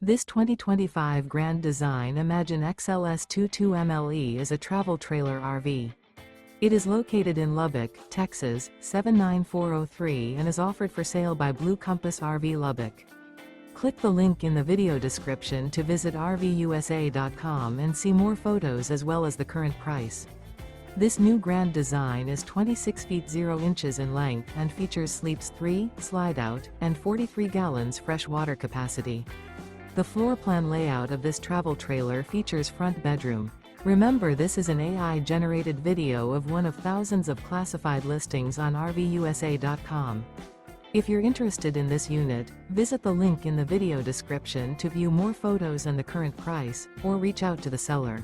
This 2025 Grand Design Imagine XLS 22MLE is a travel trailer RV. It is located in Lubbock, Texas, 79403 and is offered for sale by Blue Compass RV Lubbock. Click the link in the video description to visit RVUSA.com and see more photos as well as the current price. This new Grand Design is 26 feet 0 inches in length and features sleeps 3, Slideout, and 43 gallons fresh water capacity. The floor plan layout of this travel trailer features front bedroom. Remember, this is an AI-generated video of one of thousands of classified listings on RVUSA.com. If you're interested in this unit, visit the link in the video description to view more photos and the current price, or reach out to the seller.